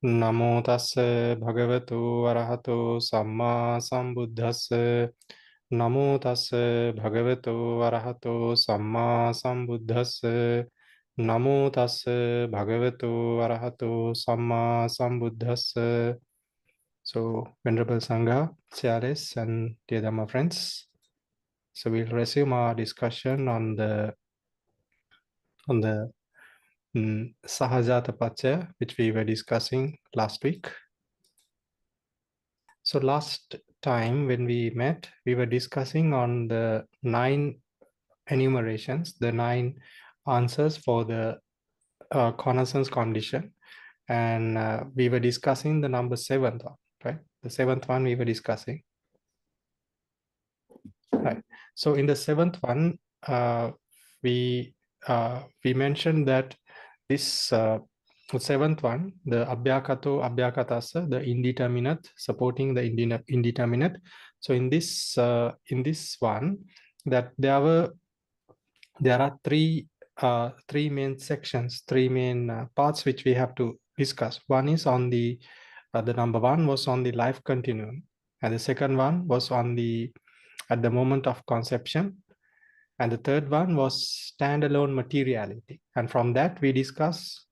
Namo tassa bhagavato arahato samma sambuddhassa. Namo tassa bhagavato arahato samma sambuddhassa. Namo tassa bhagavato arahato samma sambuddhassa. So, Venerable Sangha, Charis, and dear Dhamma friends, so we'll resume our discussion on the Sahajāta Paccaya, which we were discussing last week. So last time when we met, we were discussing on the 9 enumerations, the 9 answers for the connaissance condition. And we were discussing the number 7th one, right? The 7th one we were discussing. Right. So in the 7th one, we mentioned that this 7th one, the abhyakato abhyakatasa, the indeterminate supporting the indeterminate. So in this one, that there are three main sections, three main parts which we have to discuss. One is on the number 1 was on the life continuum, and the second one was on the at the moment of conception, and the third one was standalone materiality. And from that we discuss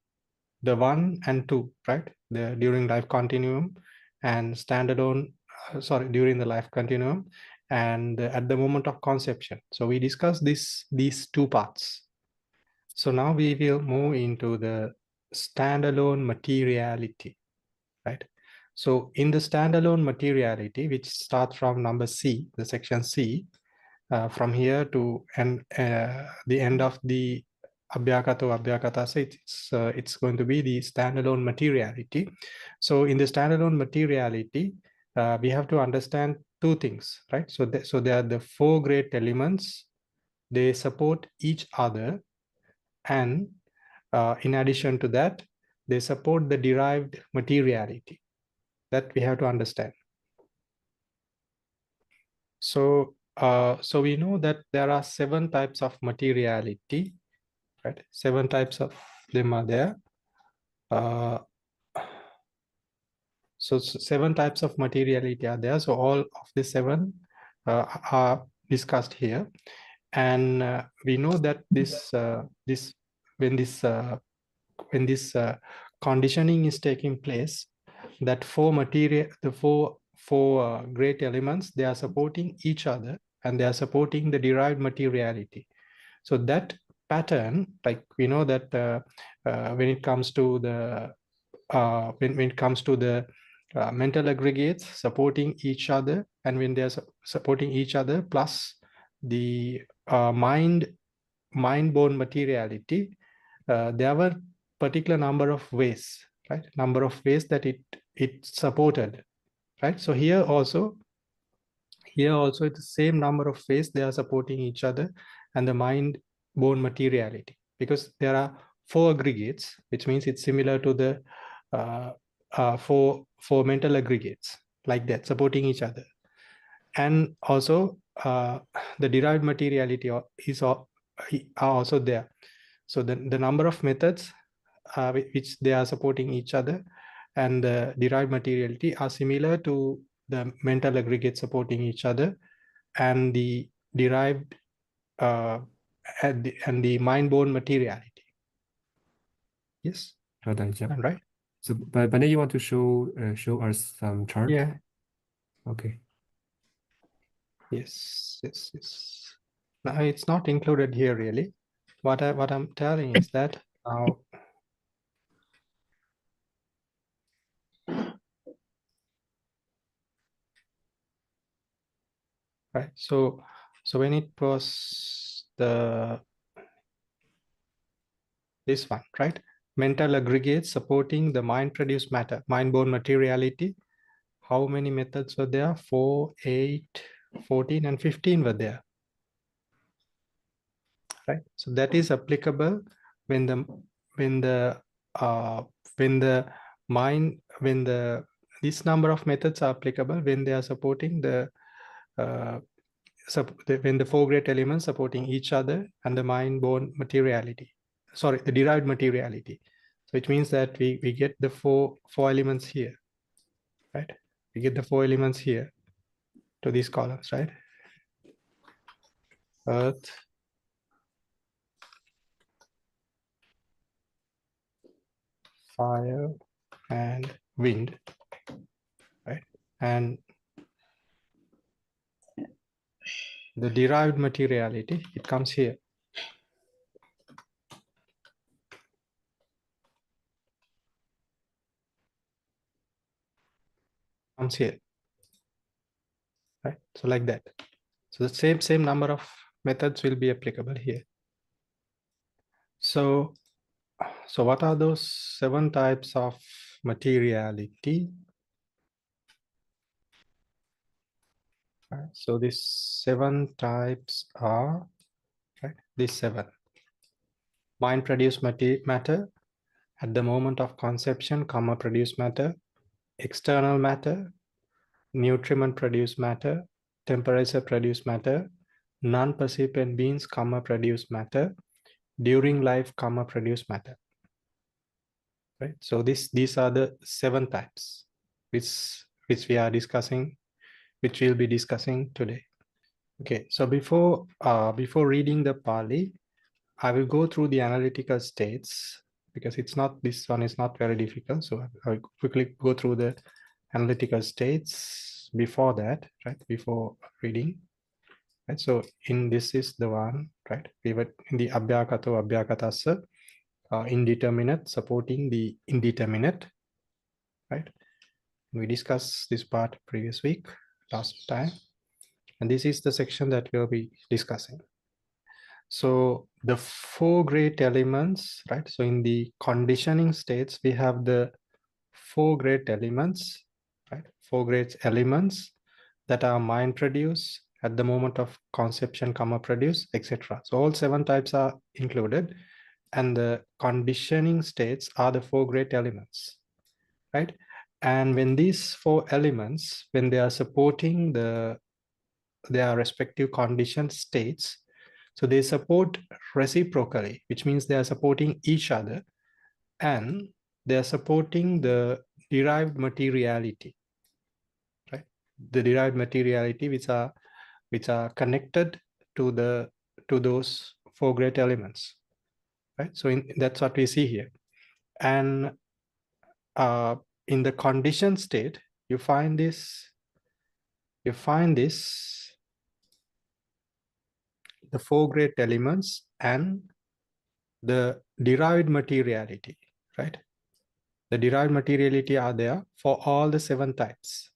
the 1 and 2, right? The during life continuum and standalone, during the life continuum and at the moment of conception. So we discuss these 2 parts. So now we will move into the standalone materiality, right? So in the standalone materiality, which starts from number C, the section C, from here to the end of the abhyakato abhyakatasa, it's going to be the standalone materiality. So in the standalone materiality, we have to understand 2 things, right? So there are the 4 great elements. They support each other, and in addition to that, they support the derived materiality. That we have to understand. So so we know that there are 7 types of materiality, right? 7 types of them are there. So 7 types of materiality are there. So all of the 7 are discussed here, and we know that when this conditioning is taking place, that the four great elements, they are supporting each other and they are supporting the derived materiality. So that pattern, like we know that when it comes to the mental aggregates supporting each other, and when they are supporting each other plus the mind-born materiality, there were particular number of ways, right? Number of ways that it supported, right? So here also it's the same number of ways they are supporting each other and the mind-born materiality, because there are 4 aggregates, which means it's similar to the four mental aggregates, like that, supporting each other. And also the derived materiality are also there. So the number of methods which they are supporting each other and the derived materiality are similar to the mental aggregate supporting each other and the derived and the mind-born materiality. Yes. Right. So, but then you want to show us some chart? Yeah. Okay. Yes. Now it's not included here really. What I'm telling is that now. Right. So when it was this one, right? Mental aggregates supporting the mind-produced matter, mind-born materiality. How many methods were there? 4, 8, 14, and 15 were there. Right. So that is applicable when this number of methods are applicable when they are supporting when the 4 great elements supporting each other and the mind-born materiality. Sorry, the derived materiality. which means that we get the four elements here, right? We get the 4 elements here to these columns, right? Earth, fire, and wind, right? And the derived materiality, it comes here. Comes here, right? So like that. So the same number of methods will be applicable here. So what are those 7 types of materiality? Right. So these 7 types are, right, these 7. Mind produce matter at the moment of conception, comma produce matter, external matter, nutriment produce matter, temperature produce matter, non-percipient beings, comma produce matter, during life, comma produce matter. Right. So these are the 7 types which we are discussing, which we'll be discussing today. Okay, so before reading the Pali, I will go through the analytical states because this one is not very difficult. So I'll quickly go through the analytical states before that, right? Before reading, right? So this is the one, right? We were in the Abhyakato Abhyakatasa, indeterminate supporting the indeterminate, right? We discussed this part previous week, last time. And this is the section that we'll be discussing. So the 4 great elements, right? So in the conditioning states, we have the 4 great elements, right? 4 great elements that are mind produce at the moment of conception, comma produce, etc. So all 7 types are included, and the conditioning states are the 4 great elements, right? And when these 4 elements, when they are supporting their respective conditioned states, so they support reciprocally, which means they are supporting each other, and they are supporting the derived materiality, right? The derived materiality which are connected to those 4 great elements, right? So that's what we see here. And in the conditioned state, you find this, the 4 great elements and the derived materiality, right? The derived materiality are there for all the 7 types,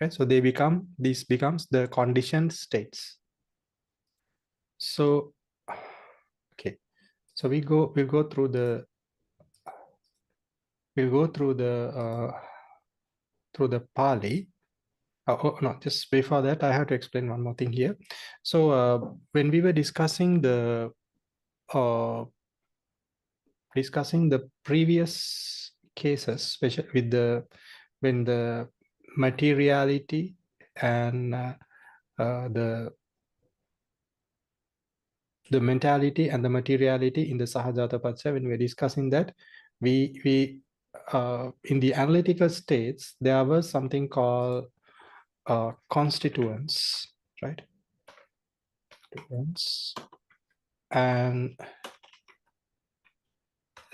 right? So this becomes the conditioned states. So, okay. So we'll go through the Pali. Oh, no, just before that, I have to explain one more thing here. So when we were discussing the previous cases, especially with when the materiality and the mentality and the materiality in the Sahajāta Paccaya, when we're discussing that, we in the analytical states, there was something called constituents, right? And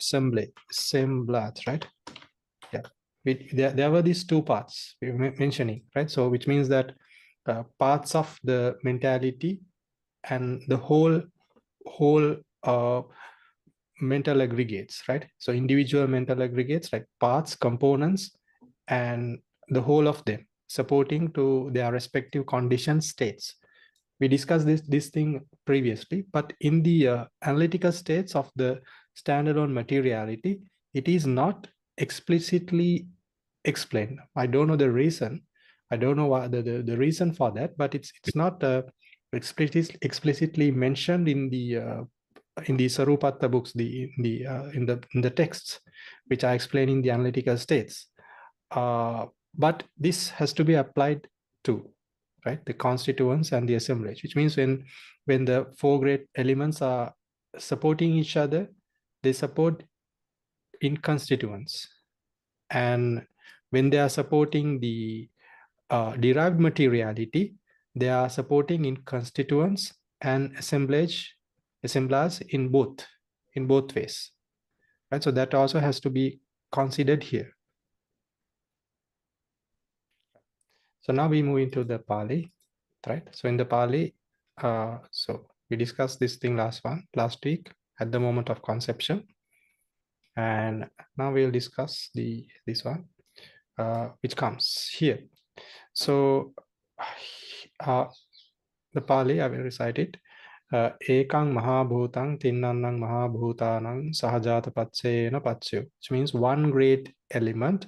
semblats, right? Yeah, there were these 2 parts we were mentioning, right? So which means that parts of the mentality and the whole mental aggregates, right? So individual mental aggregates, like parts, components, and the whole of them supporting to their respective condition states. We discussed this thing previously, but in the analytical states of the standalone materiality, it is not explicitly explained. I don't know the reason. I don't know what the reason for that, but it's not explicitly mentioned in the Sarupatta books, in the texts which are explaining the analytical states. But this has to be applied to, right, the constituents and the assemblage, which means when the 4 great elements are supporting each other, they support in constituents. And when they are supporting the derived materiality, they are supporting in constituents and assemblage in both ways. Right? So that also has to be considered here. So now we move into the Pali, right? So in the Pali, so we discussed this thing last week at the moment of conception. And now we'll discuss this one, which comes here. So the Pali, I will recite it. Ekang mahabhutang tinnannang mahabhutanang sahajata paccayena paccayo, which means one great element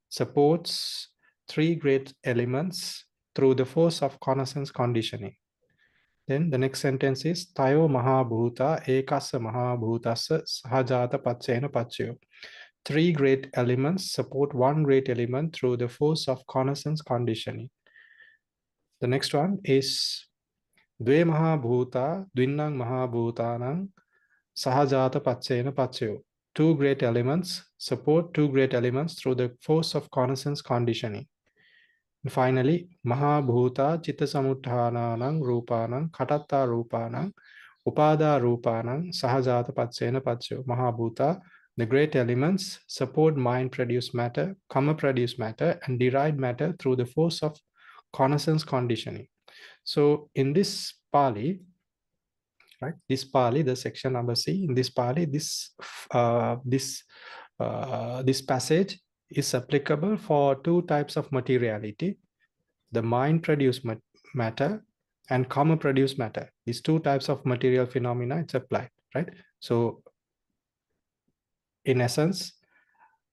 supports three great elements through the force of connaissance conditioning. Then the next sentence is tayo mahabhuta ekassa mahabhutassa sahajata paccayena paccayo. Three great elements support one great element through the force of connaissance conditioning. The next one is Dve mahabhuta dvinnang mahabhutanang sahajata paccayena paccayo. Two great elements support two great elements through the force of connaissance conditioning. And finally, mahabhuta chitta samutthānānaṁ rūpānaṁ khatattā rūpānaṁ upada rūpānaṁ sahajata paccayena paccayo. Mahabhuta, the great elements, support mind-produced matter, karma-produced matter, and derived matter through the force of connaissance conditioning. So in this Pali, right, this Pali, the section number C, in this Pali, this passage is applicable for two types of materiality, the mind-produced matter and karma-produced matter. These two types of material phenomena, it's applied, right? So in essence,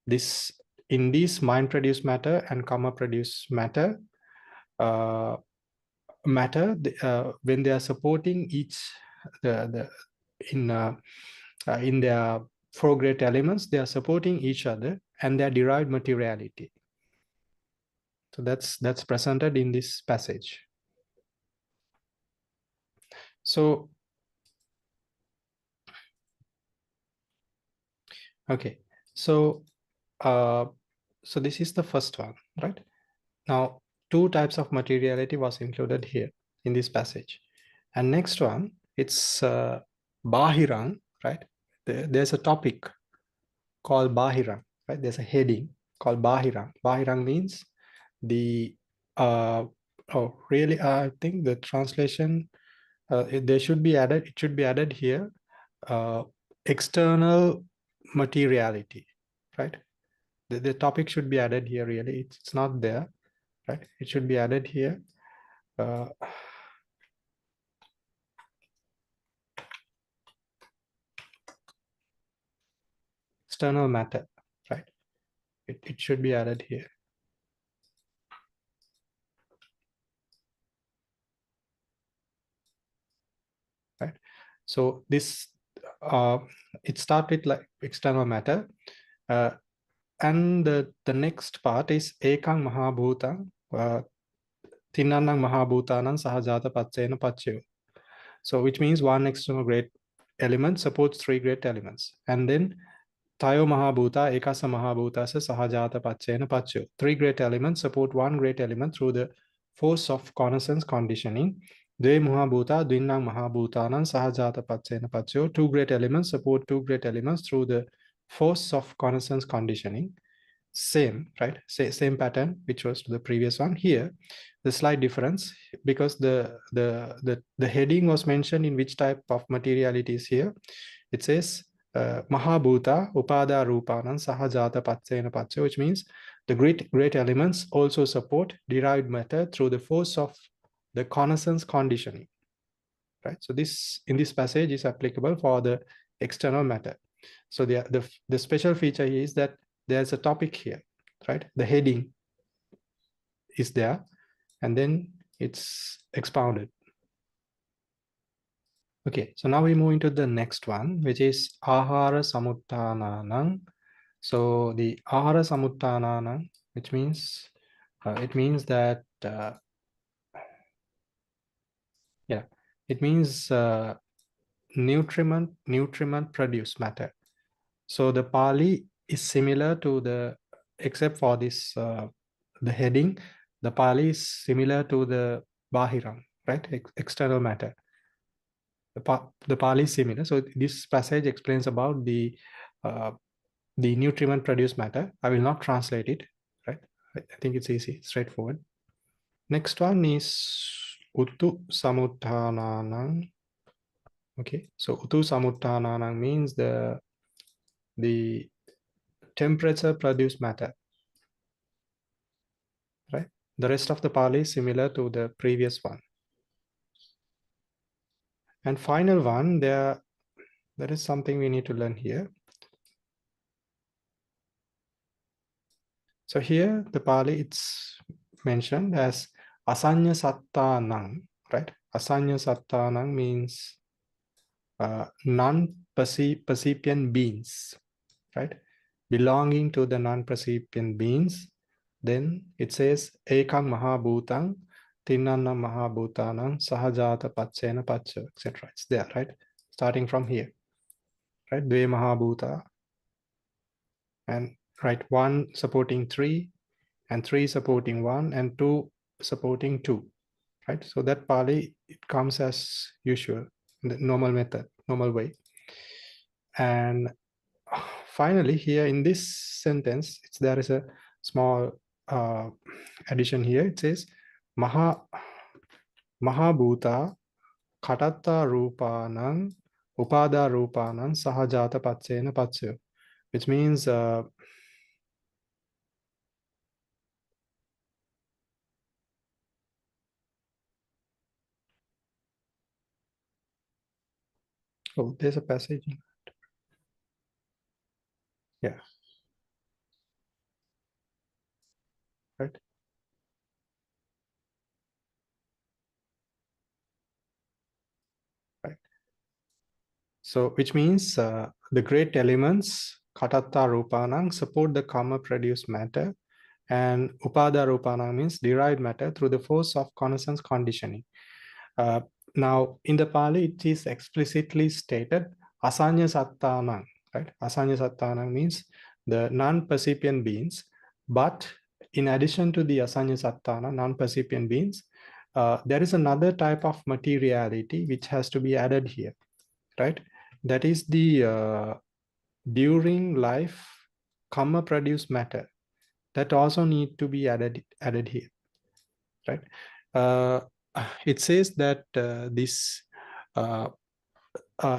in this mind-produced matter and karma-produced matter, when they are supporting each in their four great elements, they are supporting each other and their derived materiality. So that's presented in this passage. So okay, so so this is the first one, right? Now two types of materiality was included here in this passage, and next one, it's Bahirang, right? There's a topic called Bahirang, right? There's a heading called Bahirang. Bahirang means the really I think the translation it should be added here, external materiality, right? The topic should be added here, really. It's not there, right? It should be added here. External matter, right? It should be added here. Right. So this it starts with like external matter, and the next part is ekang mahabhutang tinnannang mahabhutanang sahajata paccayena paccayo. So which means one external great element supports three great elements, and then tayo mahabhuta ekassa mahabhutassa sahajata paccayena paccayo. Three great elements support one great element through the force of connaissance conditioning. Dve mahabhuta dvinnang mahabhutanam sahajata paccayena paccayo. Two great elements support two great elements through the force of connaissance conditioning. Same, right? Same pattern which was to the previous one. Here the slight difference, because the heading was mentioned in which type of materiality is here. It says mahabhuta upada rūpānaṁ sahajata paccayena paccayo, which means the great elements also support derived matter through the force of the connaissance conditioning, right? So this in this passage is applicable for the external matter. So the special feature is that there's a topic here, right? The heading is there, and then it's expounded. Okay, so now we move into the next one, which is ahara samutthānānaṁ. So the ahara samutthānānaṁ, which means it means that it means nutriment produce matter. So the Pali is similar to the, except for this, the heading, the Pali is similar to the Bahiram, right? External matter. The Pali is similar. So this passage explains about the nutriment produced matter. I will not translate it, right? I think it's easy, straightforward. Next one is Utu Samuttananang. Okay, so Utu Samuttananang means the temperature produced matter, right? The rest of the Pali is similar to the previous one. And final one, there is something we need to learn here. So here the Pali, it's mentioned as Asanya Sattanang, right? Asanya Sattanang means non-percipient beings, right? Belonging to the non-percipient beings. Then it says Ekang Mahabhutang, Tinnana Mahabhutanang, Sahajāta Paccena Paccaya, etc. It's there, right? Starting from here, right? Dve Mahabhuta, and right, 1 supporting 3, and 3 supporting 1, and 2 supporting 2, right? So that Pali, it comes as usual, the normal method, normal way. And finally, here in this sentence, there is a small addition here. It says Mahabhuta Katatta Rupanang Upada Rupanang Sahajāta Paccena Paccaya, which means oh, there's a passage. Yeah. Right. Right. So, which means the great elements, Katatta Rupanang, support the karma produced matter, and Upada Rupanang means derived matter through the force of connaissance conditioning. Now, in the Pali, it is explicitly stated Asanya Sattanang, right? Asanya Sattanang means the non-percipient beings, but in addition to the Asanya Sattana, non-percipient beings, there is another type of materiality which has to be added here, right? That is the during life karma produced matter that also need to be added here, right? It says that this,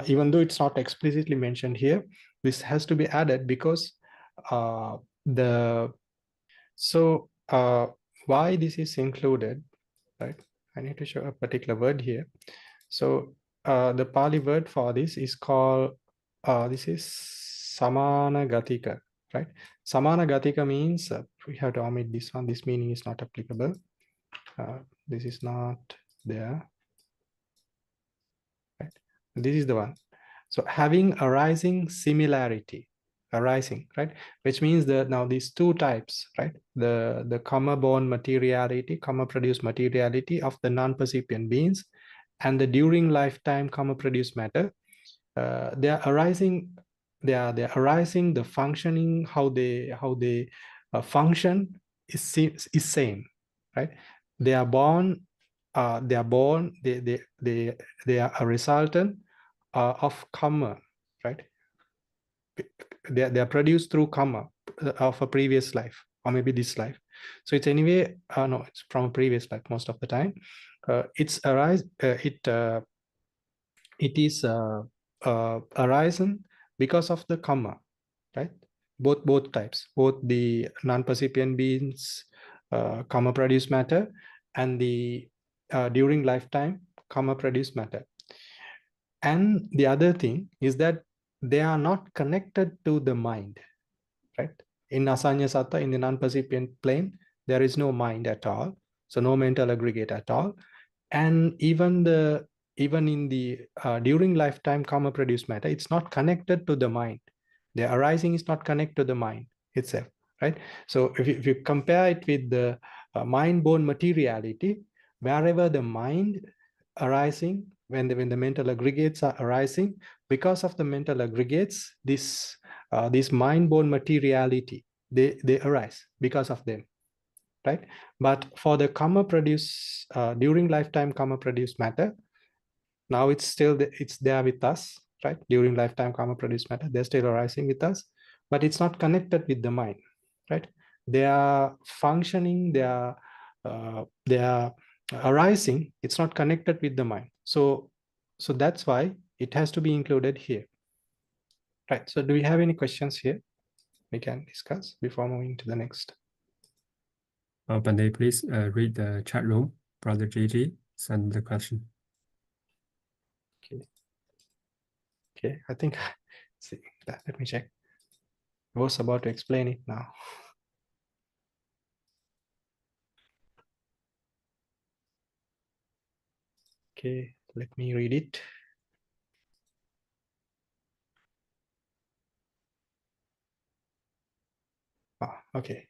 even though it's not explicitly mentioned here, this has to be added because why this is included, right? I need to show a particular word here. So the Pali word for this is called, this is Samana Gatika, right? Samana Gatika means, we have to omit this one, this meaning is not applicable. This is not there, right? This is the one. So having arising similarity, arising, right? Which means that now these two types, right? The karma-born materiality, karma-produced materiality of the non-percipient beings, and the during lifetime karma-produced matter, they are arising. They are arising. The functioning, how they function is same, right? They are born. They are a resultant of karma, right? They are produced through karma of a previous life, or maybe this life. So it's anyway, no, it's from a previous life most of the time. It's it is arisen because of the karma, right? Both types, both the non-percipient beings karma produced matter, and the during lifetime karma produced matter. And the other thing is that they are not connected to the mind, right? In Asanya Satta, in the non-percipient plane, there is no mind at all. So no mental aggregate at all. And even in the during lifetime karma produced matter, it's not connected to the mind. The arising is not connected to the mind itself, right? So if you compare it with the mind-born materiality, wherever the mind arising when the mental aggregates are arising, because of the mental aggregates, this mind-born materiality, they arise because of them, right? But for the karma produce during lifetime karma produced matter, now it's there with us, right? During lifetime karma produced matter, they're still arising with us, but it's not connected with the mind, right? They are functioning, they are arising, it's not connected with the mind. So that's why it has to be included here, right? So do we have any questions here we can discuss before moving to the next? Bande, please read the chat room. Brother JG send the question. Okay, I think, see that, let me check. I was about to explain it now. Okay, let me read it. Okay.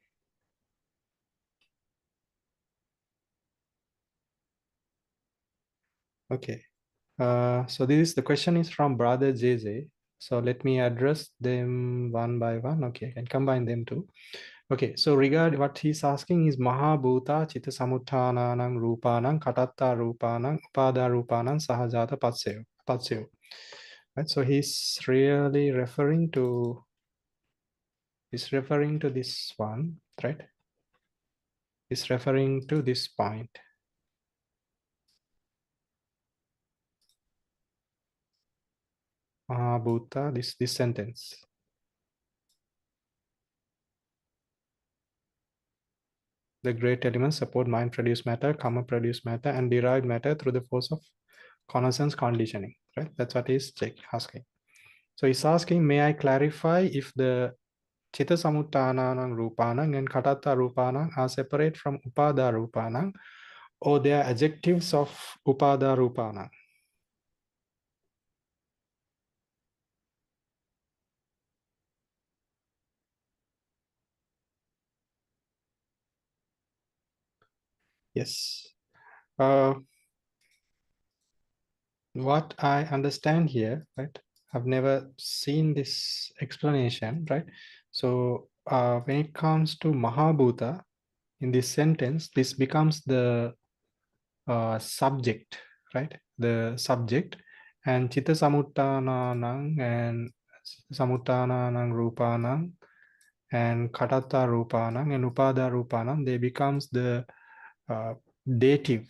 Okay. So the question is from Brother JJ. So let me address them one by one. Okay, I can combine them too. Okay, so regard what he's asking is Mahabhuta Chitta Samuttananang Rupanang Katatta Rupanang Upada Rupanang Sahajāta Patsayo. Right, so he's really referring to this one, right? He's referring to this point. Mahabhuta, this sentence. The great elements support mind-produced matter, karma-produced matter, and derived matter through the force of connaissance conditioning. Right? That's what he's asking. So he's asking, may I clarify if the Chitta Samuttananang Rupanang and Katatta Rupanang are separate from Upada Rupanang, or they are adjectives of Upada Rupanang? Yes. What I understand here, right? I've never seen this explanation, right? So when it comes to Mahabhuta, in this sentence, this becomes the subject, right? The subject, and Chitta Samuttananang and Samuttananang Rupanang and Katatta Rupanang and Upada Rupanang, they becomes the dative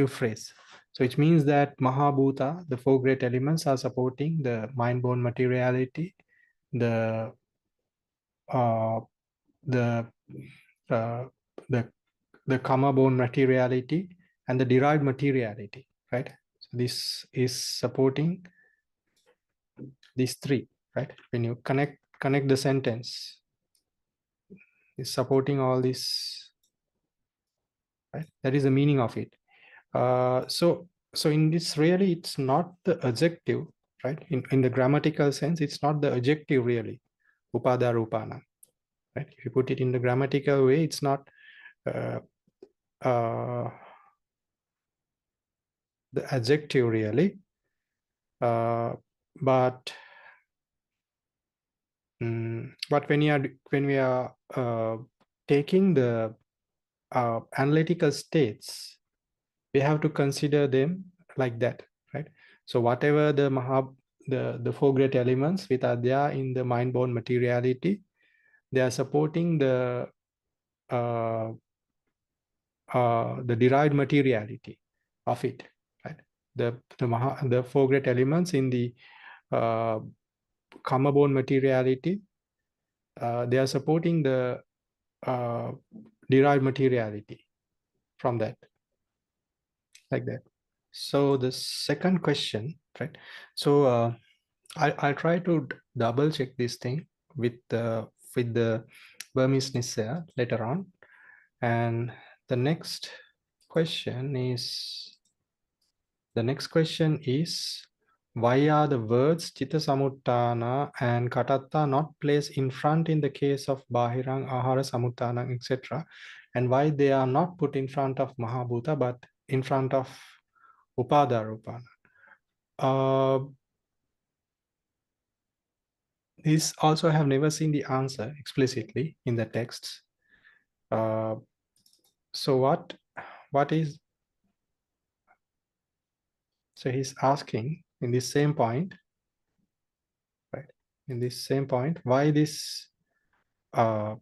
phrase. So it means that Mahabhuta, the four great elements, are supporting the mind-born materiality, the karma-born materiality, and the derived materiality, right? So this is supporting these three, right? When you connect the sentence, it's supporting all this, right? That is the meaning of it. So in this, really, it's not the adjective, right? In the grammatical sense, it's not the adjective really, Upada Rupana, right? If you put it in the grammatical way, it's not the adjective really, but when we are taking the analytical states, we have to consider them like that, right? So whatever the four great elements which are there in the mind-born materiality, they are supporting the derived materiality of it, right? The four great elements in the karma-born materiality, they are supporting the derived materiality from that, like that. So the second question, right? So I'll try to double check this thing with the Burmese Nissa later on. And the next question is why are the words Chitta Samuttana and Katatta not placed in front in the case of Bahirang, Ahara Samuttana, etc., and why they are not put in front of Mahabhuta but in front of Upada Rupana? This also I have never seen the answer explicitly in the texts. So what is, so he's asking in this same point, right? In this same point, why this Khatatta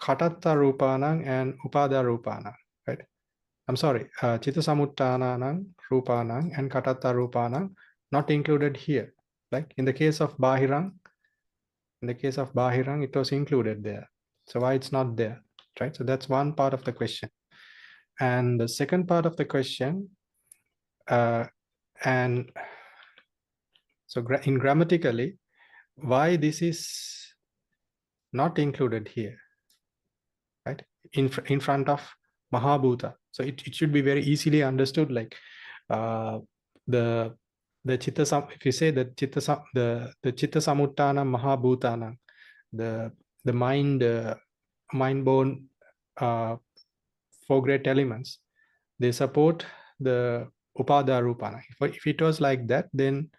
Rupanang and Upada Rupanang, right? I'm sorry, Chitta Samuttananang Rupanang and Khatatta Rupanang not included here. Like in the case of Bahirang, it was included there. So why it's not there, right? So that's one part of the question. And the second part of the question, and so in grammatically, why this is not included here, right? In front of Mahabhuta. So it should be very easily understood, like the Chitta Sam, if you say that the Chitta Samuttana Mahabhutana, the mind bone four great elements, they support the Upada Rupana. If it was like that, then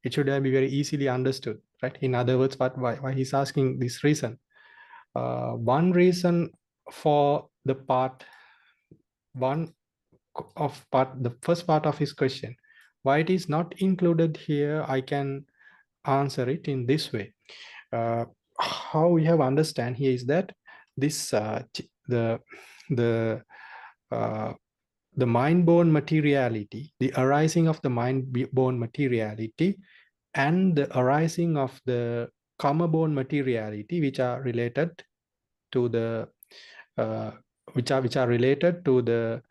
it should be very easily understood, right? In other words, why he's asking this reason. One reason for the the first part of his question, why it is not included here, I can answer it in this way. How we have understand here is that this the mind-born materiality, the arising of the mind-born materiality, and the arising of the karma-born materiality, which are related to the which are related to the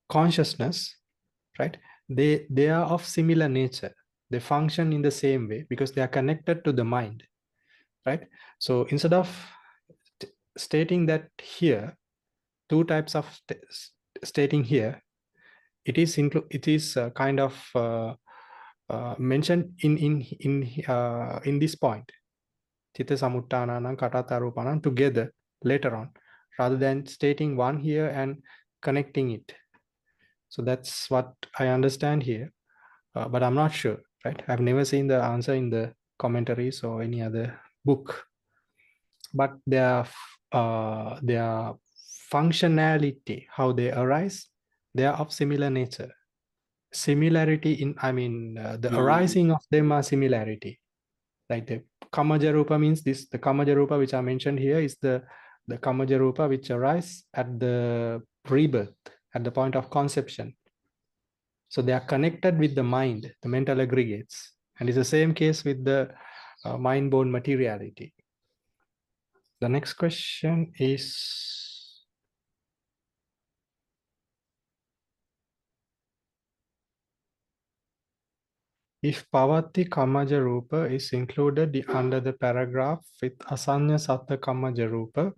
consciousness, right? They are of similar nature. They function in the same way because they are connected to the mind, right? So instead of stating that here, two types of stating here, it is kind of mentioned in this point, Chitta Samuttananam Khatatta Rupanam, together later on, rather than stating one here and connecting it. So that's what I understand here, but I'm not sure, right? I've never seen the answer in the commentaries or any other book. But their functionality, how they arise, they are of similar nature. Similarity in, the arising of them are similarity. Like the Kamaja Rupa means this, the Kamaja Rupa which I mentioned here is the Kamaja Rupa which arise at the rebirth, at the point of conception. So they are connected with the mind, the mental aggregates. And it's the same case with the mind-born materiality. The next question is, if Pavati Kamaja Rupa is included under the paragraph with Asanya Satta Kamaja Rupa,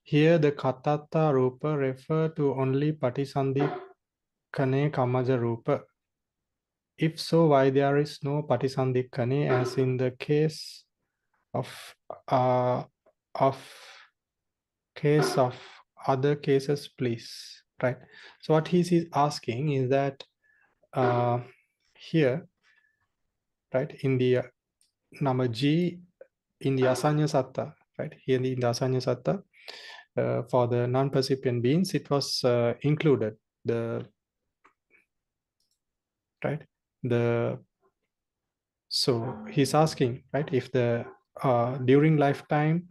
here the Khatatta Rupa refer to only Patisandhi Kane Kamaja Rupa. If so, why there is no Patisandhi Kane as in the case of other cases, please, right? So what he's asking is that here, right, in the number G in the Asanya Satta, right, here in the Asanya Satta, for the non-percipient beings, it was included, so he's asking, right, if the during lifetime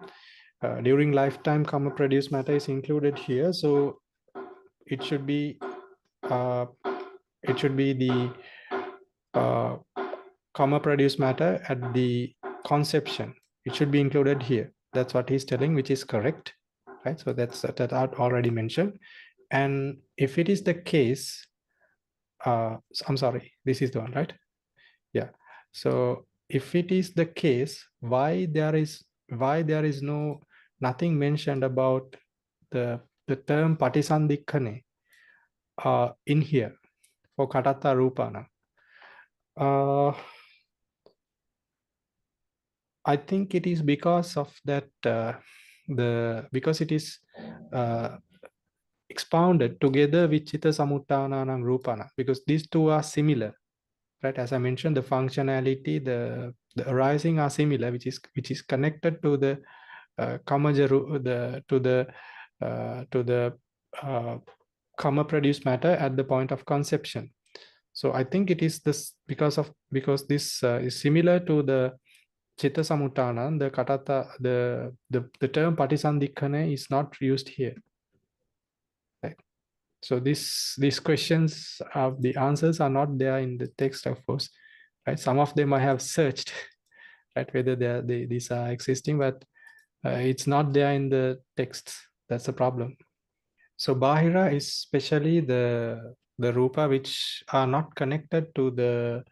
karma produced matter is included here, so it should be the karma produced matter at the conception. It should be included here. That's what he's telling, which is correct, right? So that's that I already mentioned. And if it is the case, I'm sorry, this is the one, right? Yeah. So if it is the case, why there is nothing mentioned about the term Patisandhikkane in here for Khatatta Rupana? I think it is because of that because it is expounded together with Chitta Samutthana and Rupana, because these two are similar, right? As I mentioned, the functionality, the arising are similar, which is connected to the kamaja, to the karma produced matter at the point of conception. So I think it is this because this is similar to the Chitta Samutthana, the katata, the term Patisandikkhana is not used here. Right? So these questions, the answers are not there in the text, of course. Right? Some of them I have searched, right, whether these are existing, but it's not there in the text. That's the problem. So Bahira is especially the rupa which are not connected to the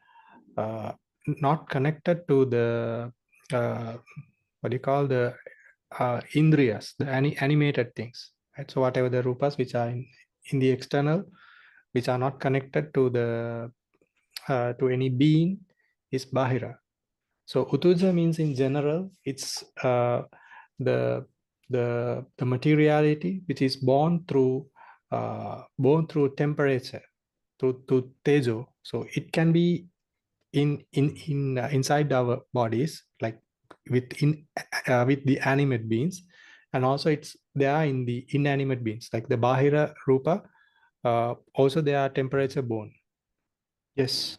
what do you call, the indriyas, the animated things. Right? So whatever the rupas which are in the external, which are not connected to the to any being, is Bahira. So Utuja means in general, it's the materiality which is born through temperature, through tejo. So it can be inside our bodies, like with the animate beings, and also it's there in the inanimate beings, like the Bahira Rupa. Also they are temperature born. Yes.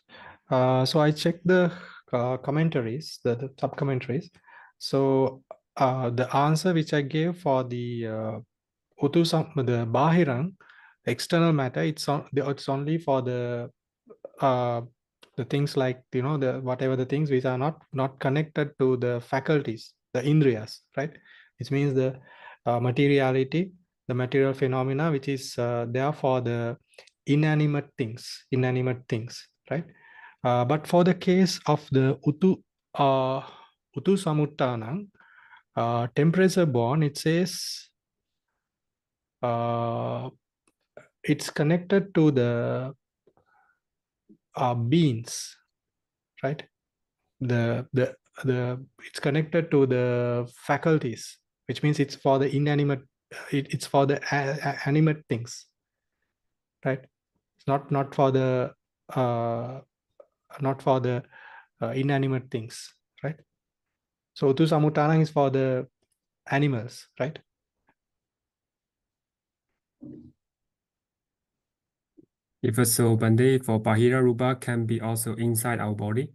So I checked the commentaries, the sub-commentaries. So the answer which I gave for the the Bahirang, external matter, it's only for the things like, the whatever the things which are not connected to the faculties, the indriyas, right? Which means the materiality, the material phenomena, which is there for the inanimate things, right? But for the case of the Utu Samuttanang, temperature born, it says it's connected to the beings, right? It's connected to the faculties, which means it's for the inanimate, it's for the animate things, right? It's not for the inanimate things, right? So Utu Samuttanang is for the animals, right? If so, Bande, for Bahira Rupa can be also inside our body?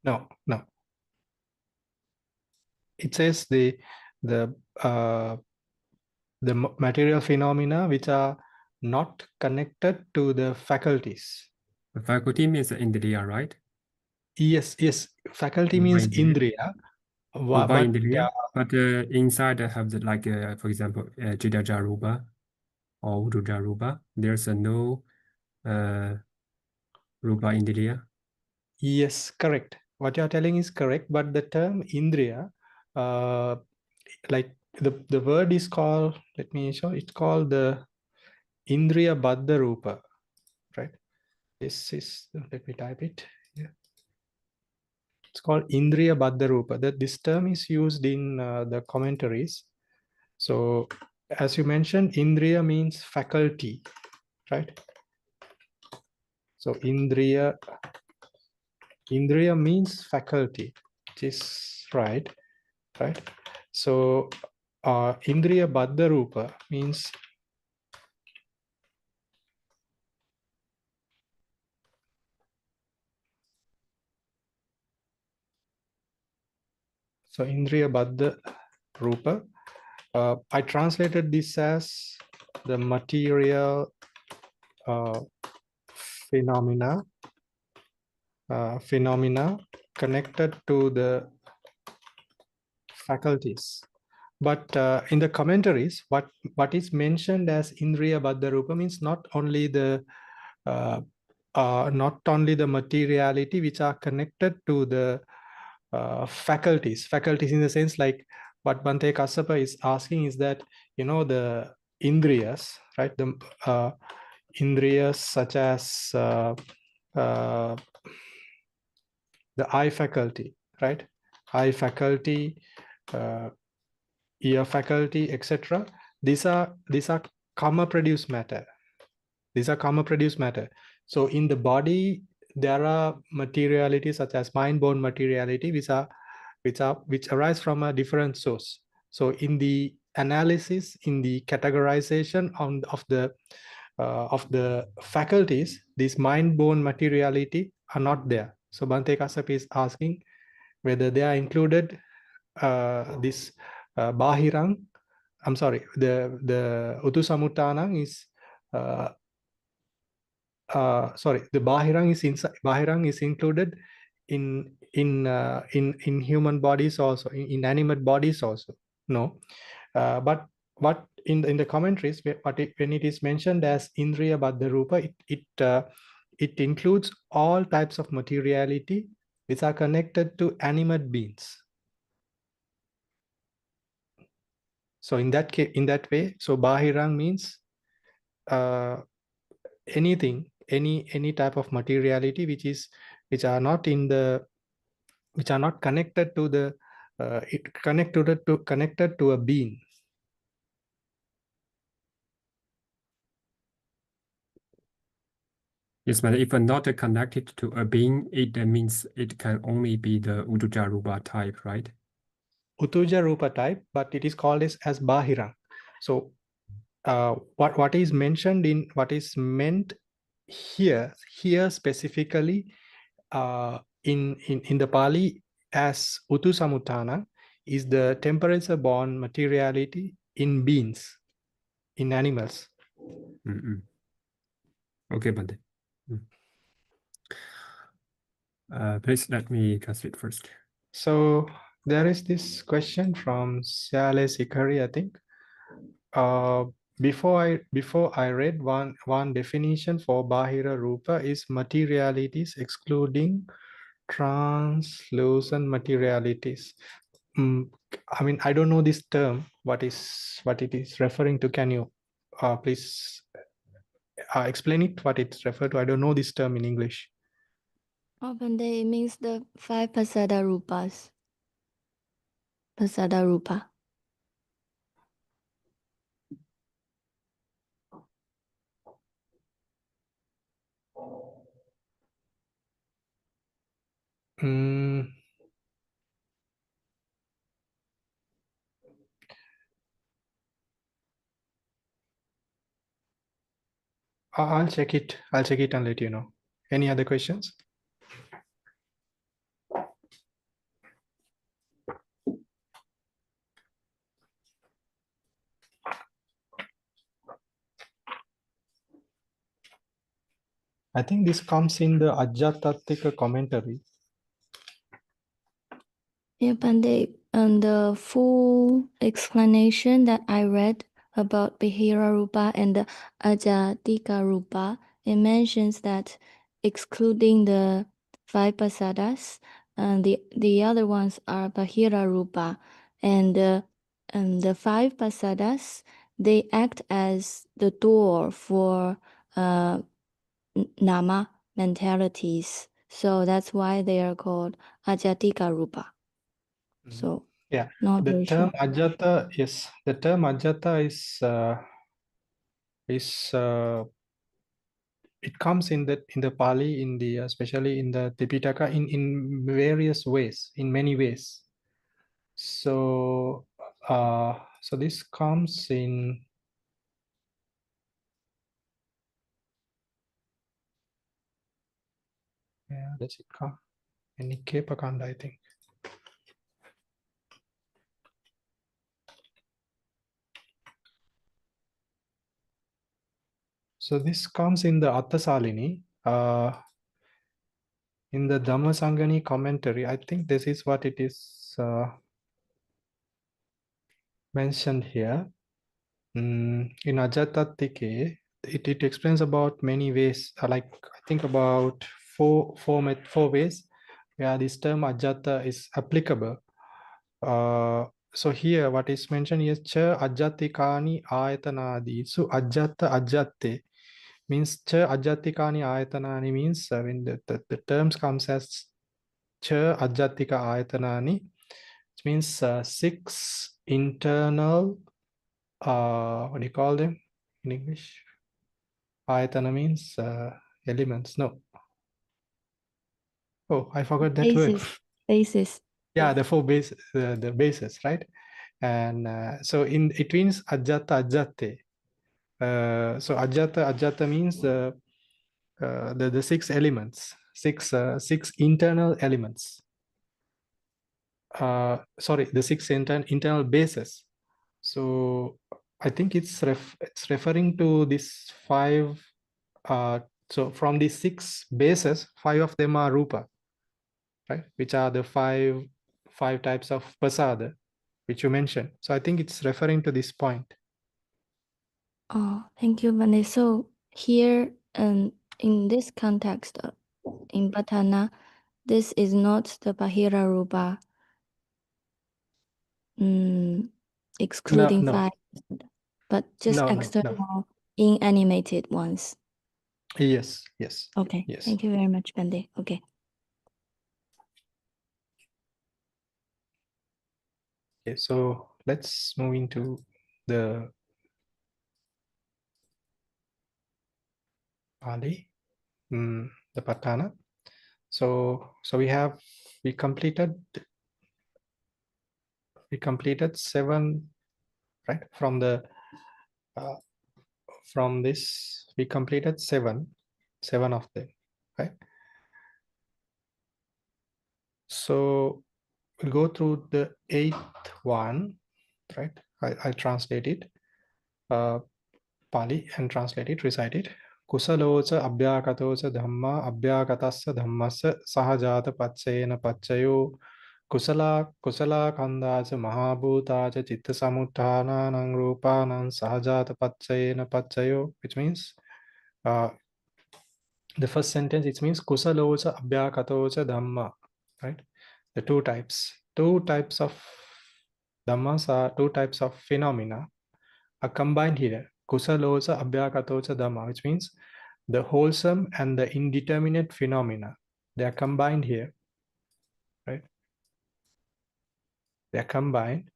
No. It says the material phenomena which are not connected to the faculties. The faculty means Indriya, right? Yes. Faculty Rupa means Indriya. Indriya. Rupa But Indriya. But inside have the, like, for example, Jidaja Rupa or Uduja Rupa. There's no Rupa Indriya. yes, correct. What you're telling is correct, but the term Indriya, like the word is called, let me show, it's called the Indriya Baddha Rupa, right? This is, let me type it here. It's called Indriya Baddha Rupa. This term is used in the commentaries. So as you mentioned, Indriya means faculty, right? So Indriya means faculty, which is right? So Indriya Baddha Rupa means Indriya Baddha Rupa. I translated this as the material phenomena connected to the faculties. But in the commentaries, what is mentioned as Indriya Baddha Rupa means not only the materiality which are connected to the faculties in the sense, like what Bhante Kassapa is asking is that, the indriyas, right? The indriyas such as the eye faculty, right? Eye faculty, ear faculty, etc. These are karma produced matter. These are karma produced matter. So in the body, there are materialities such as mind-born materiality, which arise from a different source. So in the analysis, in the categorization of the faculties, this mind-born materiality are not there. So Bhante Kassapa is asking whether they are included this Bahirang. I'm sorry, the Utusamuttanang is sorry, the Bahirang is inside. Bahirang is included in human bodies also, in animate bodies also. No, but what in the commentaries, when it is mentioned as Indriya Baddha Rupa, it includes all types of materiality which are connected to animate beings. So in that case, in that way, so Bahirang means anything, any type of materiality which are not connected to the connected to a being. Yes, but if not connected to a being, it means it can only be the Utuja Rupa type, right? Utuja Rupa type, but it is called as Bahirang. So what is mentioned in what is meant here specifically in the Pali as Utusamutana is the temperature born materiality in beings, in animals. Okay, Bhante. Please let me translate first. So there is this question from Syale Sikari, I think. Before I read one definition for Bahira Rupa is materialities excluding translucent materialities. I mean, I don't know this term, what it is referring to. Can you please explain it, what it's referred to? I don't know this term in English. Often it means the 5 Pasada Rupas. Pasada Rupa. I'll check it. I'll check it and let you know. Any other questions? I think this comes in the Adhyattattika commentary. Yeah, Bhante, and the full explanation that I read about Bihira Rupa and the Ajatika Rupa, it mentions that excluding the 5 Pasadas, and the other ones are Bahira Rupa, and the 5 Pasadas, they act as the door for Nama mentalities. So that's why they are called Ajatika Rupa. So yeah, not the very term sure. Ajata, yes, the term Ajata it comes in the Pali, in the especially in the Tipitaka, in various ways, in many ways. So so this comes in, yeah, does it come in Nikkei Pakanda, I think. So this comes in the Attasalini, in the Dhammasangani commentary. I think this is what it is mentioned here. In Ajatattike, it explains about many ways, like I think about four ways where this term Ajata is applicable. So here what is mentioned is cha ajatikani ayatanadi. So ajata ajatte means cha ajatikani ayatanani means when the terms comes as cha ajatika ayatanani, it means 6 internal what do you call them, in English? Ayatana means elements. No. Oh, I forgot that word. Basis. Yeah, the four base, the bases, right? And so it means ajata ajate. So ajata means the six elements, six internal elements. Sorry, the six internal bases. So I think it's referring to this five. So from these six bases, five of them are rupa, right? Which are the five types of pasada, which you mentioned. So I think it's referring to this point. Oh, thank you, Vanessa. So here, in this context, in Paṭṭhāna, this is not the Bahira Rupa, excluding No. five, but just external inanimated ones. Yes. Okay. Yes. Thank you very much, Bande. Okay. Okay, so let's move into the Pali, the Paṭṭhāna. So we completed 7, right? From this we completed 7 of them, right? So we'll go through the 8th one, right? I'll translate it, Pali, and translate it, recite it. Kusaloca abhyakatoca dhamma abhyakatassa dhammassa sahajāta paccayena paccayo kusala khandaca mahabhutaca citta samutthānānaṁ rūpānaṁ sahajāta paccayena paccayo, which means the first sentence, it means kusaloca abhyakatoca dhamma, right? The two types of dhammas are two types of phenomena are combined here. Kusaloca abhyakatoca dhamma, which means the wholesome and the indeterminate phenomena. They are combined here, right? They are combined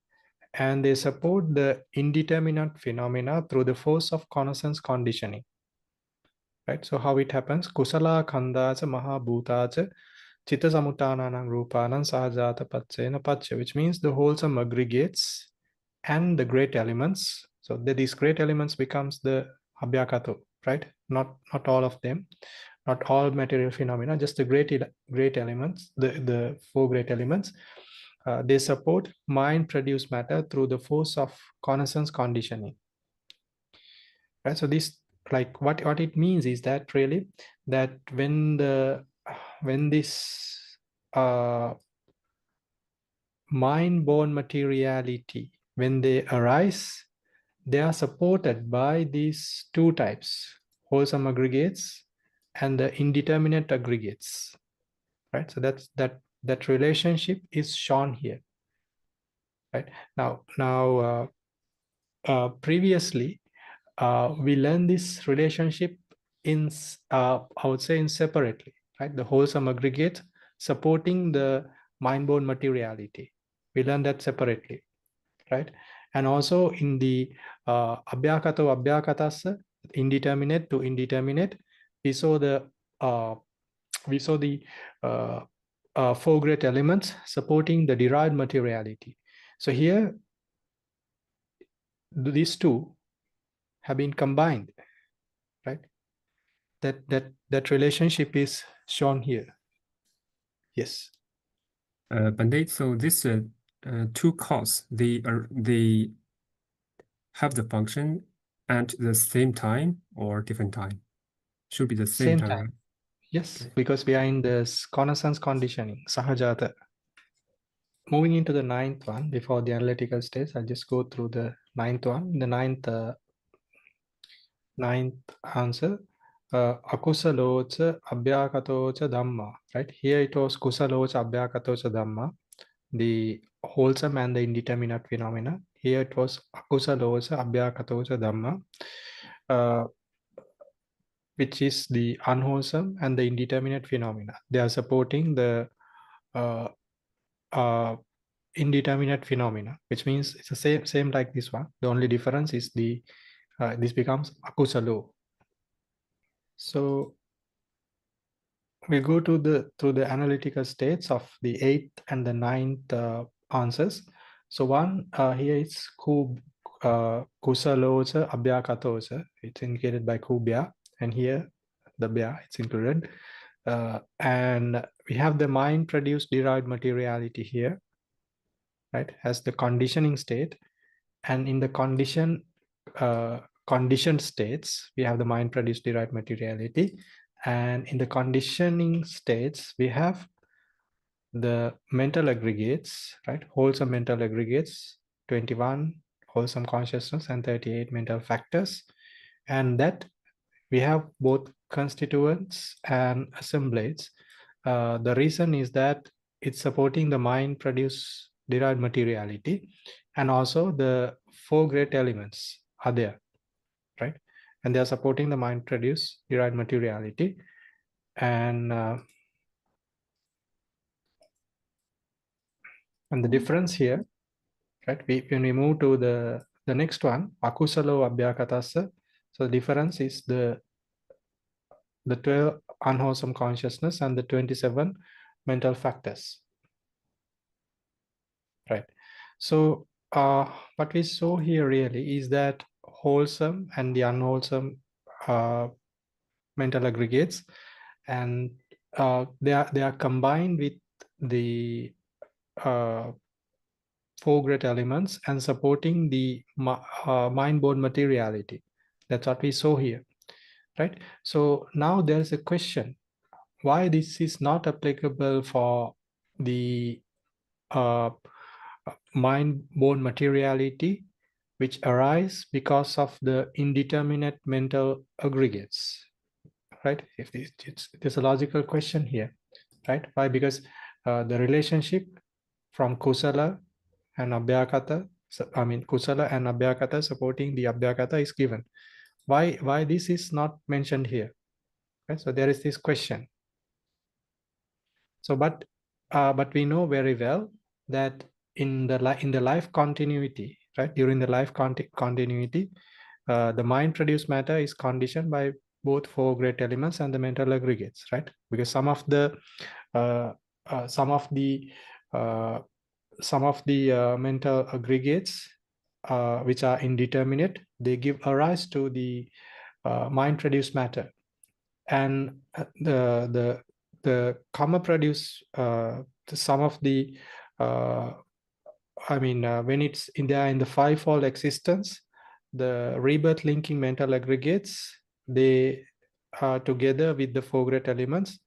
and they support the indeterminate phenomena through the force of connaissance conditioning, right? So how it happens? Kusala khandaca mahabhutaca citta samutthānānaṁ rūpānaṁ sahajāta paccayena pacca, which means the wholesome aggregates and the great elements. So these great elements becomes the abhyakato, right? Not all of them, not all material phenomena, just the great elements, the 4 great elements. They support mind-produced matter through the force of connaissance conditioning, right? So this, like, what it means is that really that when this mind-born materiality, when they arise, they are supported by these 2 types, wholesome aggregates and the indeterminate aggregates, right? So that relationship is shown here, right? Now previously we learned this relationship in I would say in separately, right? The wholesome aggregate supporting the mind-born materiality, we learned that separately, right? And also in the abhyakato abhyakatassa, indeterminate to indeterminate, we saw the 4 great elements supporting the derived materiality. So here these 2 have been combined, right? That relationship is shown here. Yes. Bande, so this 2 cause, they have the function at the same time or different time? Should be the same time, right? Yes, because we are in this connaissance conditioning, Sahajāta. Moving into the 9th one, before the analytical stage, I'll just go through the 9th one. The 9th answer, akusaloca abhyakatoca dhamma, right? Here it was kusaloca abhyakatoca dhamma, the wholesome and the indeterminate phenomena. Here it was akusaloca abhyakatoca dhamma, which is the unwholesome and the indeterminate phenomena. They are supporting the indeterminate phenomena, which means it's the same like this one. The only difference is the This becomes akusalo. So we go to the analytical states of the 8th and the 9th answers. So one here is kusalosa abhyakatosa. It's indicated by kubya, and here the bya, it's included. And we have the mind produced derived materiality here, right, as the conditioning state. And in the conditioned states, we have the mind produced derived materiality. And in the conditioning states, we have the mental aggregates, right? Wholesome mental aggregates, 21 wholesome consciousness and 38 mental factors. And that we have both constituents and assemblates. The reason is that it's supporting the mind produce derived materiality, and also the 4 great elements are there, right? And they are supporting the mind produce derived materiality. And the difference here, right? When we move to the next one, akusalo abhyakatasa. So the difference is the 12 unwholesome consciousness and the 27 mental factors, right? So what we saw here really is that wholesome and the unwholesome mental aggregates, and they are combined with the 4 great elements and supporting the mind-born materiality. That's what we saw here, right? So now there's a question, why this is not applicable for the mind-born materiality which arise because of the indeterminate mental aggregates, right? If there's a logical question here, right? Why? Because the relationship from kusala and abhyakata, kusala and abhyakata supporting the abhyakata is given. Why this is not mentioned here, right? So there is this question. So but we know very well that in the life continuity, right, during the life continuity, the mind produced matter is conditioned by both 4 great elements and the mental aggregates, right? Because some of the mental aggregates which are indeterminate, they give a rise to the mind produced matter, and the karma produce some of the when it's in the 5-fold existence, the rebirth linking mental aggregates, they together with the 4 great elements,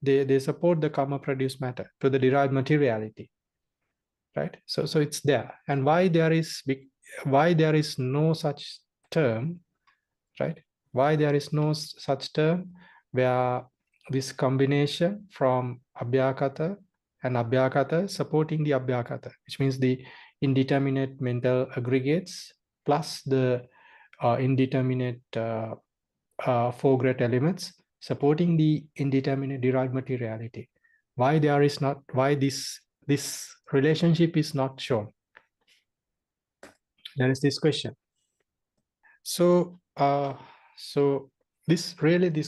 they support the karma produced matter to the derived materiality, right? So it's there. And why there is no such term, right? Why there is no such term where this combination from abhyakata and abhyakata supporting the abhyakata, which means the indeterminate mental aggregates plus the indeterminate 4 great elements supporting the indeterminate derived materiality. Why there is not? Why this relationship is not shown? There is this question. So this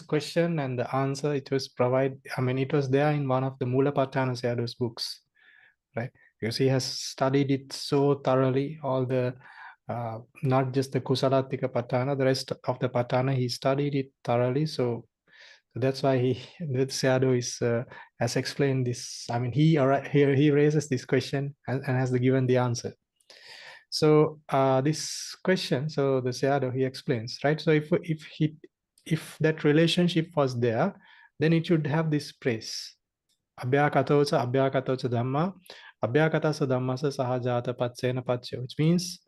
question and the answer, it was it was there in one of the Paṭṭhāna Sayadaw's books, right? Because he has studied it so thoroughly, all the not just the Kusalattika Paṭṭhāna, the rest of the Paṭṭhāna, he studied it thoroughly. So that's why Sayadaw is has explained this. He raises this question and has given the answer. So this question, so the Sayadaw, he explains, right? So if that relationship was there, then it should have this phrase: Abhyakatosa Dhamma, Abhyakatasa Dhammasa Sahajāta paccayana paccaya, which means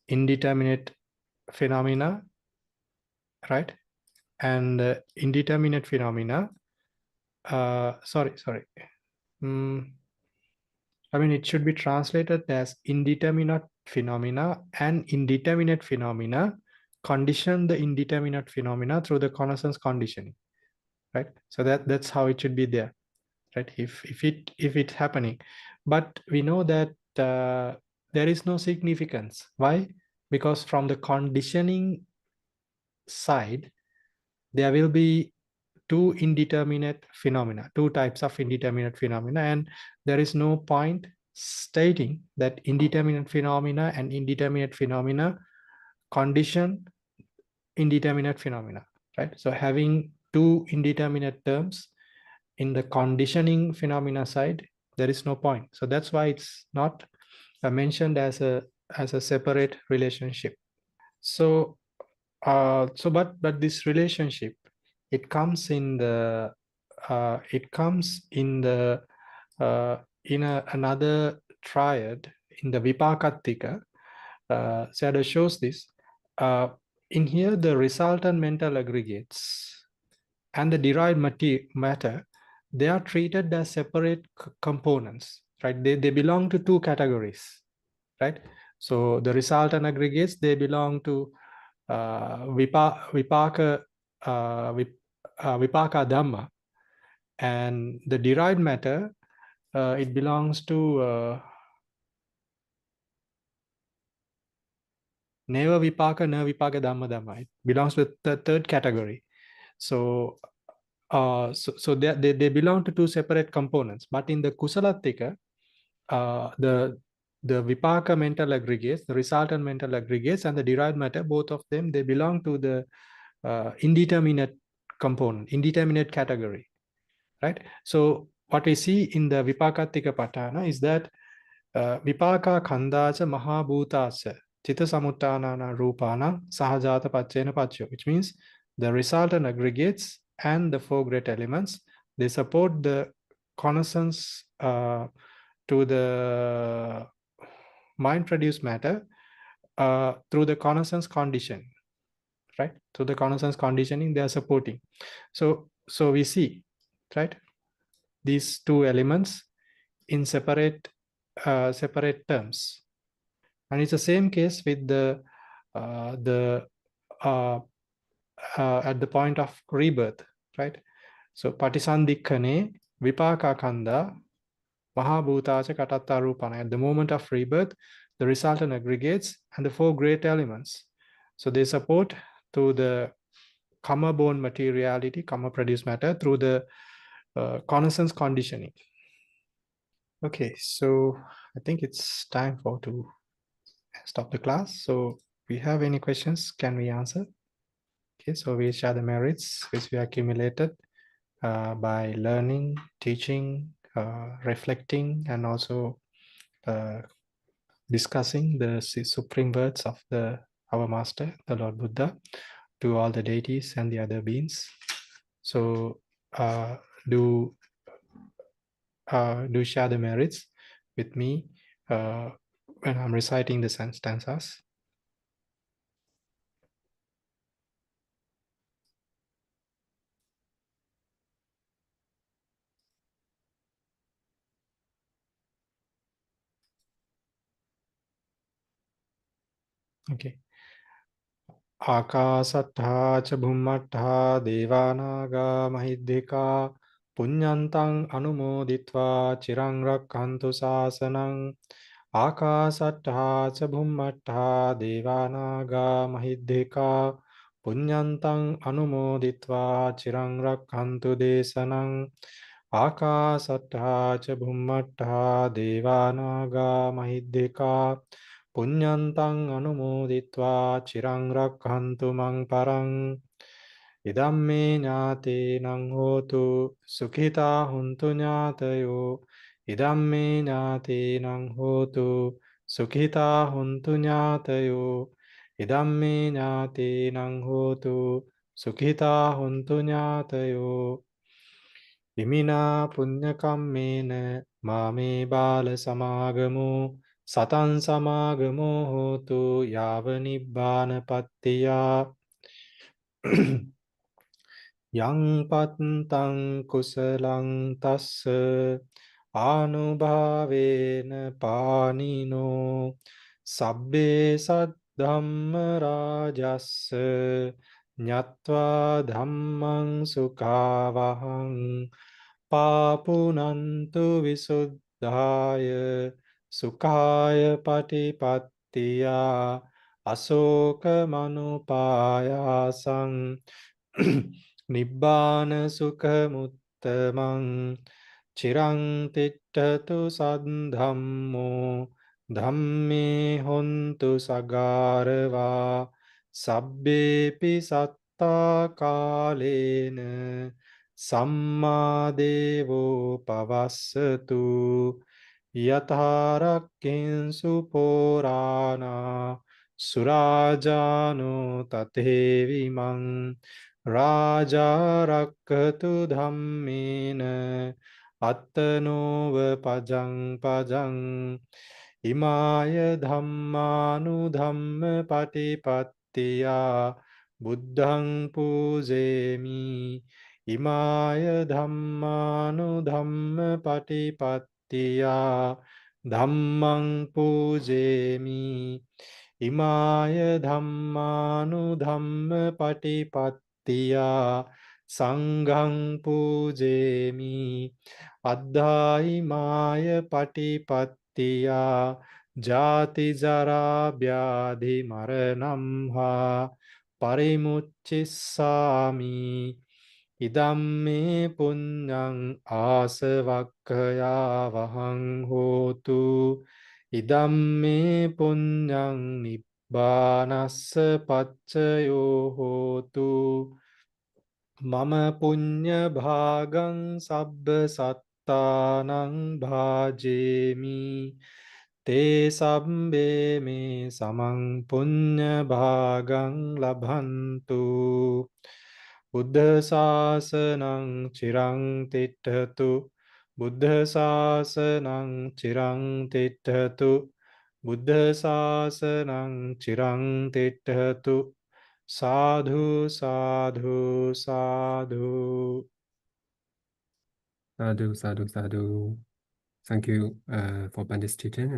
indeterminate phenomena, right? And indeterminate phenomena. It should be translated as indeterminate phenomena and indeterminate phenomena condition the indeterminate phenomena through the connaissance conditioning, right? So that's how it should be there, right? If it's happening, but we know that there is no significance. Why? because from the conditioning side, there will be two indeterminate phenomena, two types of indeterminate phenomena, and there is no point stating that indeterminate phenomena and indeterminate phenomena condition indeterminate phenomena, right? So having two indeterminate terms in the conditioning phenomena side, there is no point. So that's why it's not mentioned as a separate relationship. So but this relationship, it comes in the another triad in the Vipakatika. Sayadaw shows this. In here, the resultant mental aggregates and the derived matter, they are treated as separate components, right? They belong to two categories, right? So the resultant aggregates, they belong to Paccaya-dhamma, and the derived matter, it belongs to Neva Vipaka, Na Vipaka Dhamma Dhamma. It belongs to the third category. So so they belong to two separate components. But in the Kusalattika, the Vipaka mental aggregates, the resultant mental aggregates, and the derived matter, both of them, they belong to the indeterminate component, indeterminate category, right? So what we see in the Vipakatika Paṭṭhāna is that Vipaka Khandacha Mahabhutacha Chitta Samuttanana Rupana Sahajāta Paccayana Paccaya, which means the resultant aggregates and the four great elements, they support the connaissance to the mind-produced matter through the connaissance condition, right? Through the connaissance conditioning, they are supporting. So we see, right, these two elements in separate terms, and it's the same case with the at the point of rebirth, right? So Patisandikkhane Vipaka Kanda Mahabhutacha Katatta Rupana. At the moment of rebirth, the resultant aggregates and the four great elements, so they support to the karma born materiality, karma produced matter, through the connaissance conditioning. Okay, so I think it's time to stop the class. So if we have any questions, can we answer? Okay, so we share the merits which we accumulated by learning, teaching, reflecting, and also discussing the supreme words of our master, the Lord Buddha, to all the deities and the other beings. So do share the merits with me when I'm reciting the stanzas. Okay. Akasattha cha bhummattha devanaga mahiddhika punyantang anumoditva chirang rakkantu sasanang. Akasattha cha bhummattha devanaga mahiddhika punyantang anumoditva chirang rakkantu desanang. Akasattha cha bhummattha devanaga mahiddhika punyantang anumoditva chirang rakhantu mang parang. Idamme ñāte nang hotu sukhita huntu ñātayo. Idamme ñāte nang hotu sukhita huntu ñātayo. Idamme ñāte nang hotu sukhita huntu ñātayo. Imina punyakammena mame bala samagamu Satan samagamo hotu yava nibbana pattiya. Yang pattang kusalang tassa anubhavena panino sabbe saddhamma rajassa nyatva dhammang sukhavahang papunantu visuddhaya Sukhaya patipattiya Ashoka මනුපායාසං නිබ්බාන සුඛමුත්තමං චිරං තිට්ඨතු සද්ධම්මෝ ධම්මේ හොන්තු සගාරවා සබ්බේපි සත්තා කාලේන සම්මාදේවෝ පවස්සතු යථාරක්ඛින්සු පෝරාණා සුරාජානෝ තතේවිමං රාජාරක්ඛතු ධම්මේන අත්තනෝව පජං පජං ඉමාය ධම්මානුධම්ම පටිපත්තියා බුද්ධං පූජේමි ඉමාය ධම්මානුධම්ම පටිපත්තියා ධම්මං පූජේමි ඉමාය ධම්මානුධම්ම පටිපත්තියා සංඝං පූජේමි අද්ධායිමාය පටිපත්තියා ජාති ජරා ව්‍යාධි මරණම් හා පරිමුච්චිස්සාමි ඉදම්මේ පුඤ්ඤං ආසවක්ඛයා වහං හෝතු ඉදම්මේ පුඤ්ඤං නිබ්බානස්ස පච්චයෝ හෝතු මම පුඤ්ඤ භාගං සබ්බ සත්තානං භාජේමි තේ සම්බේ මේ සමං පුඤ්ඤ භාගං ලභන්තු බුද්ධ ශාසනං චිරං තිට්ඨතු බුද්ධ ශාසනං චිරං තිට්ඨතු බුද්ධ ශාසනං චිරං තිට්ඨතු සාධු සාධු සාධු Sadhu, sadhu, sadhu. Thank you for this teaching.